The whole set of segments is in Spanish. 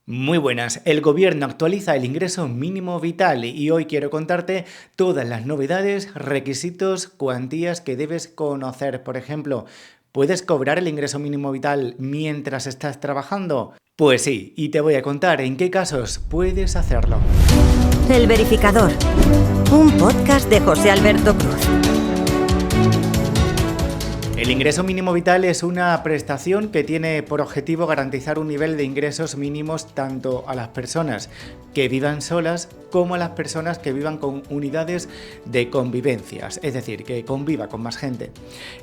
Muy buenas, el gobierno actualiza el ingreso mínimo vital y hoy quiero contarte todas las novedades, requisitos, cuantías que debes conocer. Por ejemplo, ¿puedes cobrar el ingreso mínimo vital mientras estás trabajando? Pues sí, y te voy a contar en qué casos puedes hacerlo. El Verificador, un podcast de José Alberto Cruz. El ingreso mínimo vital es una prestación que tiene por objetivo garantizar un nivel de ingresos mínimos tanto a las personas que vivan solas como a las personas que vivan con unidades de convivencias, es decir, que conviva con más gente.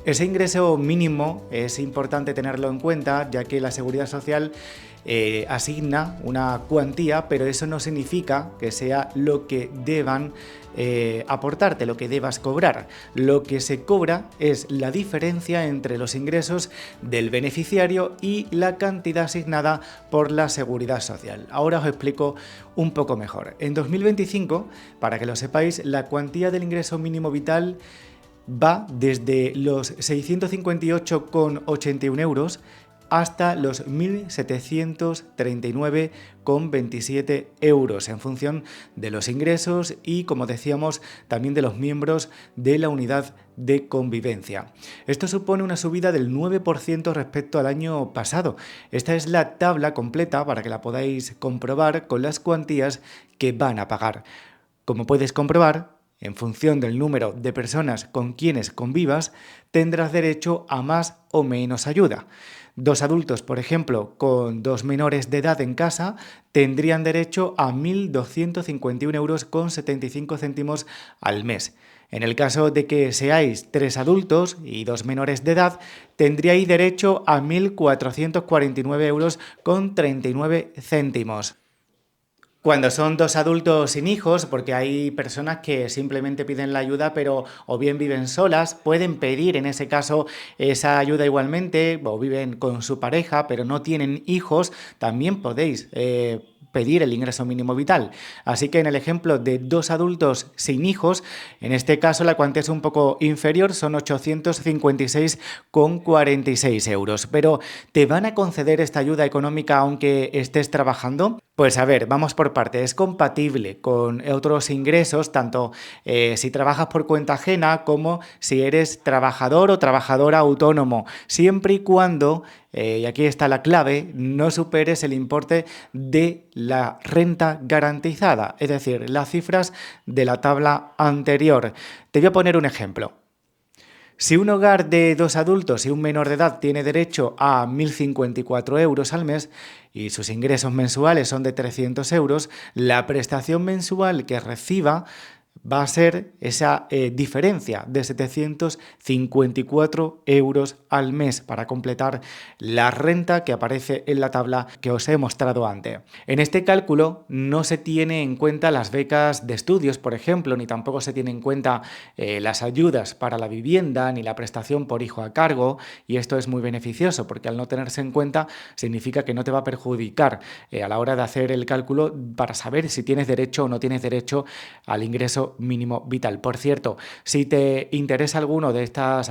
Ese ingreso mínimo es importante tenerlo en cuenta, ya que la Seguridad Social asigna una cuantía, pero eso no significa que sea lo que deban aportarte, lo que debas cobrar. Lo que se cobra es la diferencia entre los ingresos del beneficiario y la cantidad asignada por la Seguridad Social. Ahora os explico un poco mejor. En 2025, para que lo sepáis, la cuantía del ingreso mínimo vital va desde los 658,81 euros hasta los 1.739,27 euros en función de los ingresos y, como decíamos, también de los miembros de la unidad de convivencia. Esto supone una subida del 9% respecto al año pasado. Esta es la tabla completa para que la podáis comprobar con las cuantías que van a pagar. Como puedes comprobar, en función del número de personas con quienes convivas, tendrás derecho a más o menos ayuda. Dos adultos, por ejemplo, con dos menores de edad en casa, tendrían derecho a 1.251,75 euros al mes. En el caso de que seáis tres adultos y dos menores de edad, tendríais derecho a 1.449,39 euros. Cuando son dos adultos sin hijos, porque hay personas que simplemente piden la ayuda, pero o bien viven solas, pueden pedir en ese caso esa ayuda igualmente, o viven con su pareja, pero no tienen hijos, también podéis pedir el ingreso mínimo vital. Así que en el ejemplo de dos adultos sin hijos, en este caso la cuantía es un poco inferior, son 856,46 euros. Pero ¿te van a conceder esta ayuda económica aunque estés trabajando? Pues a ver, vamos por parte. Es compatible con otros ingresos, tanto si trabajas por cuenta ajena como si eres trabajador o trabajadora autónomo, siempre y cuando, y aquí está la clave, no superes el importe de la renta garantizada, es decir, las cifras de la tabla anterior. Te voy a poner un ejemplo. Si un hogar de dos adultos y un menor de edad tiene derecho a 1.054 euros al mes y sus ingresos mensuales son de 300 euros, la prestación mensual que reciba va a ser esa diferencia de 754 euros al mes para completar la renta que aparece en la tabla que os he mostrado antes. En este cálculo no se tiene en cuenta las becas de estudios, por ejemplo, ni tampoco se tiene en cuenta las ayudas para la vivienda ni la prestación por hijo a cargo, y esto es muy beneficioso porque al no tenerse en cuenta significa que no te va a perjudicar a la hora de hacer el cálculo para saber si tienes derecho o no tienes derecho al ingreso mínimo vital. Por cierto, si te interesa alguna de estas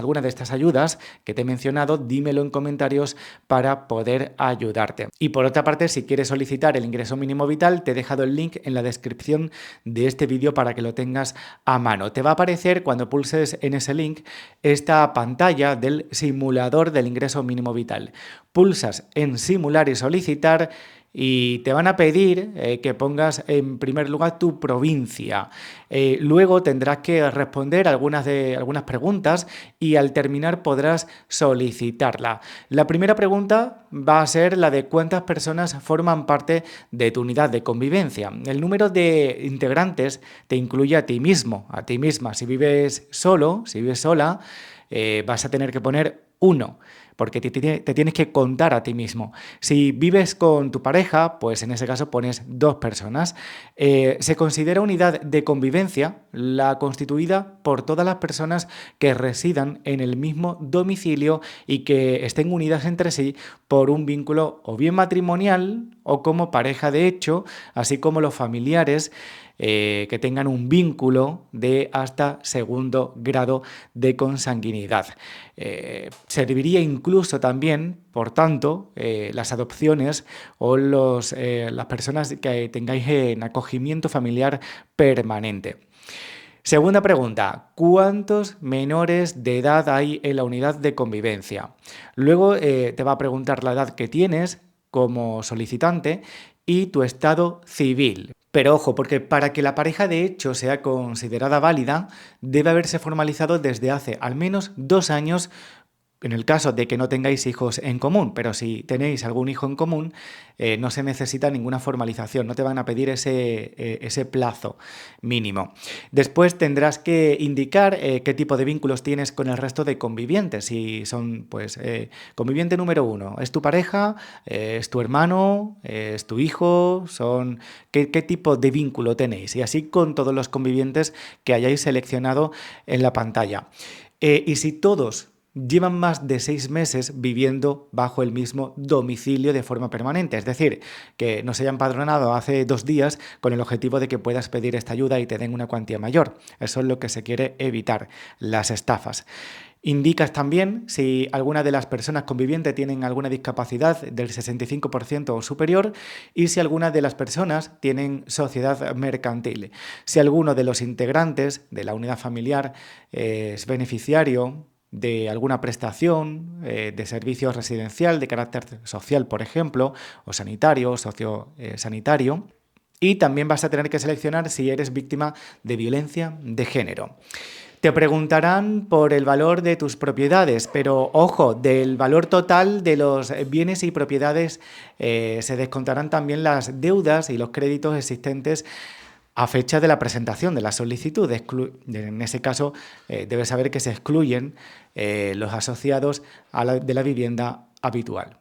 ayudas que te he mencionado, dímelo en comentarios para poder ayudarte. Y por otra parte, si quieres solicitar el ingreso mínimo vital, te he dejado el link en la descripción de este vídeo para que lo tengas a mano. Te va a aparecer cuando pulses en ese link esta pantalla del simulador del ingreso mínimo vital. Pulsas en simular y solicitar y te van a pedir que pongas en primer lugar tu provincia. Luego tendrás que responder algunas preguntas y al terminar podrás solicitarla. La primera pregunta va a ser la de cuántas personas forman parte de tu unidad de convivencia. El número de integrantes te incluye a ti mismo, a ti misma. Si vives solo, si vives sola, vas a tener que poner 1. Porque te tienes que contar a ti mismo. Si vives con tu pareja, pues en ese caso pones 2 personas. Se considera unidad de convivencia la constituida por todas las personas que residan en el mismo domicilio y que estén unidas entre sí por un vínculo o bien matrimonial o como pareja de hecho, así como los familiares que tengan un vínculo de hasta segundo grado de consanguinidad. Serviría incluso también, por tanto, las adopciones o las personas que tengáis en acogimiento familiar permanente. Segunda pregunta, ¿cuántos menores de edad hay en la unidad de convivencia? Luego te va a preguntar la edad que tienes como solicitante y tu estado civil. Pero ojo, porque para que la pareja de hecho sea considerada válida, debe haberse formalizado desde hace al menos 2 años en el caso de que no tengáis hijos en común, pero si tenéis algún hijo en común, no se necesita ninguna formalización, no te van a pedir ese plazo mínimo. Después tendrás que indicar qué tipo de vínculos tienes con el resto de convivientes, si son, pues, conviviente número 1, ¿es tu pareja? ¿Es tu hermano? ¿Es tu hijo? ¿Qué tipo de vínculo tenéis? Y así con todos los convivientes que hayáis seleccionado en la pantalla. Y si todos llevan más de 6 meses viviendo bajo el mismo domicilio de forma permanente, es decir, que no se hayan empadronado hace 2 días con el objetivo de que puedas pedir esta ayuda y te den una cuantía mayor. Eso es lo que se quiere evitar, las estafas. Indicas también si alguna de las personas convivientes tienen alguna discapacidad del 65% o superior y si alguna de las personas tienen sociedad mercantil. Si alguno de los integrantes de la unidad familiar es beneficiario de alguna prestación de servicio residencial de carácter social, por ejemplo, o sanitario, o sociosanitario. Y también vas a tener que seleccionar si eres víctima de violencia de género. Te preguntarán por el valor de tus propiedades, pero ojo, del valor total de los bienes y propiedades se descontarán también las deudas y los créditos existentes a fecha de la presentación de la solicitud. En ese caso, debes saber que se excluyen los asociados de la vivienda habitual.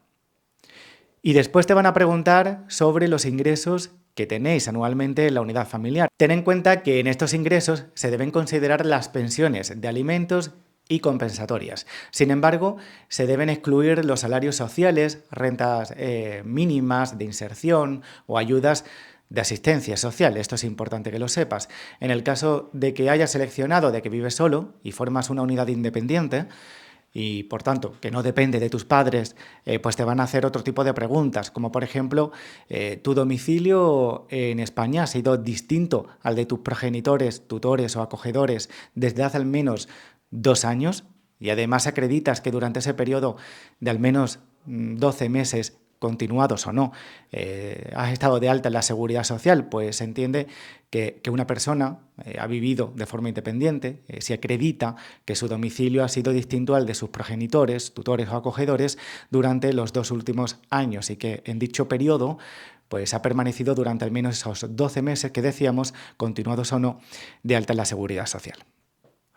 Y después te van a preguntar sobre los ingresos que tenéis anualmente en la unidad familiar. Ten en cuenta que en estos ingresos se deben considerar las pensiones de alimentos y compensatorias. Sin embargo, se deben excluir los salarios sociales, rentas mínimas de inserción o ayudas de asistencia social. Esto es importante que lo sepas. En el caso de que hayas seleccionado de que vives solo y formas una unidad independiente, y por tanto que no depende de tus padres, pues te van a hacer otro tipo de preguntas, como por ejemplo, ¿tu domicilio en España ha sido distinto al de tus progenitores, tutores o acogedores desde hace al menos 2 años? Y además acreditas que durante ese periodo de al menos 12 meses continuados o no, has estado de alta en la seguridad social, pues se entiende que una persona ha vivido de forma independiente, si acredita que su domicilio ha sido distinto al de sus progenitores, tutores o acogedores durante los 2 últimos años y que en dicho periodo pues ha permanecido durante al menos esos 12 meses que decíamos, continuados o no, de alta en la seguridad social.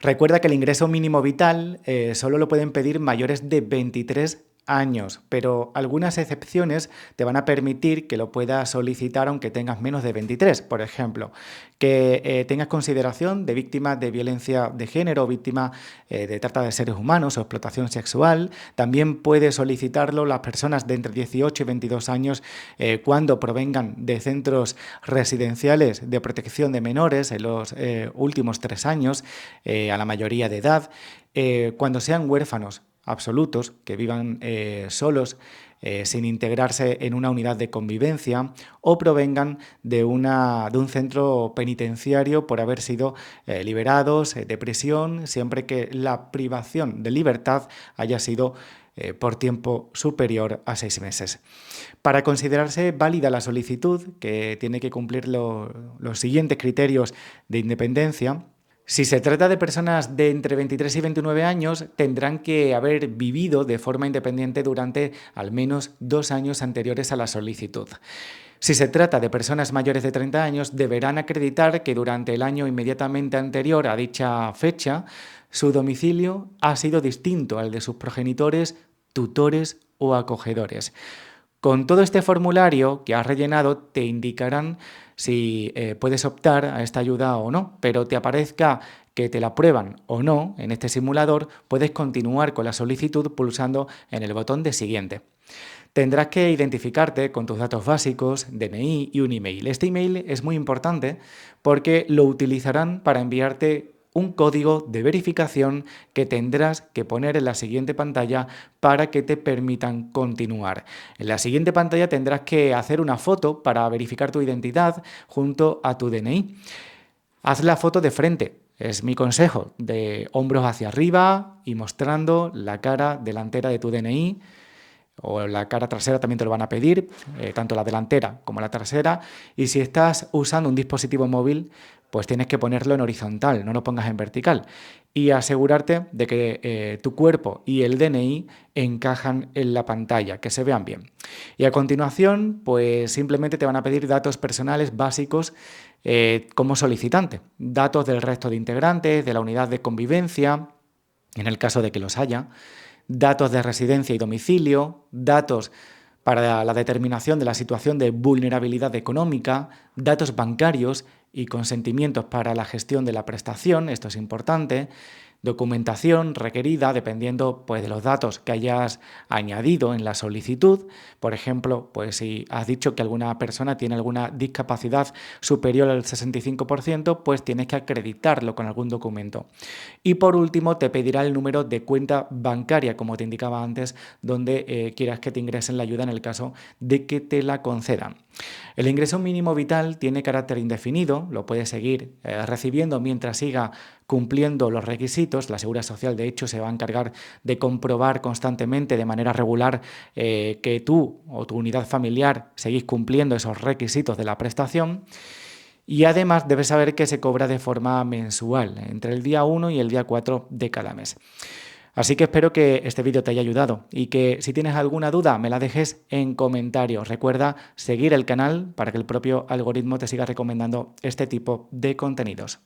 Recuerda que el ingreso mínimo vital solo lo pueden pedir mayores de 23 años, pero algunas excepciones te van a permitir que lo puedas solicitar aunque tengas menos de 23. Por ejemplo, que tengas consideración de víctima de violencia de género o víctima de trata de seres humanos o explotación sexual. También puedes solicitarlo las personas de entre 18 y 22 años cuando provengan de centros residenciales de protección de menores en los últimos 3 años, a la mayoría de edad, cuando sean huérfanos absolutos, que vivan solos, sin integrarse en una unidad de convivencia o provengan de un centro penitenciario por haber sido liberados de prisión, siempre que la privación de libertad haya sido por tiempo superior a 6 meses. Para considerarse válida la solicitud, que tiene que cumplir los siguientes criterios de independencia, si se trata de personas de entre 23 y 29 años, tendrán que haber vivido de forma independiente durante al menos 2 años anteriores a la solicitud. Si se trata de personas mayores de 30 años, deberán acreditar que durante el año inmediatamente anterior a dicha fecha, su domicilio ha sido distinto al de sus progenitores, tutores o acogedores. Con todo este formulario que has rellenado te indicarán si puedes optar a esta ayuda o no, pero te aparezca que te la aprueban o no en este simulador, puedes continuar con la solicitud pulsando en el botón de siguiente. Tendrás que identificarte con tus datos básicos, DNI y un email. Este email es muy importante porque lo utilizarán para enviarte un código de verificación que tendrás que poner en la siguiente pantalla para que te permitan continuar. En la siguiente pantalla tendrás que hacer una foto para verificar tu identidad junto a tu DNI. Haz la foto de frente, es mi consejo, de hombros hacia arriba y mostrando la cara delantera de tu DNI, o la cara trasera también te lo van a pedir, tanto la delantera como la trasera, y si estás usando un dispositivo móvil, pues tienes que ponerlo en horizontal, no lo pongas en vertical, y asegurarte de que tu cuerpo y el DNI encajan en la pantalla, que se vean bien. Y a continuación, pues simplemente te van a pedir datos personales básicos como solicitante, datos del resto de integrantes, de la unidad de convivencia, en el caso de que los haya, datos de residencia y domicilio, datos para la determinación de la situación de vulnerabilidad económica, datos bancarios y consentimientos para la gestión de la prestación, esto es importante, documentación requerida dependiendo pues, de los datos que hayas añadido en la solicitud. Por ejemplo, pues si has dicho que alguna persona tiene alguna discapacidad superior al 65%, pues tienes que acreditarlo con algún documento. Y por último, te pedirá el número de cuenta bancaria, como te indicaba antes, donde quieras que te ingresen la ayuda en el caso de que te la concedan. El ingreso mínimo vital tiene carácter indefinido, lo puedes seguir recibiendo mientras siga cumpliendo los requisitos. La Seguridad Social, de hecho, se va a encargar de comprobar constantemente, de manera regular, que tú o tu unidad familiar seguís cumpliendo esos requisitos de la prestación. Y además debes saber que se cobra de forma mensual, entre el día 1 y el día 4 de cada mes. Así que espero que este vídeo te haya ayudado y que si tienes alguna duda me la dejes en comentarios. Recuerda seguir el canal para que el propio algoritmo te siga recomendando este tipo de contenidos.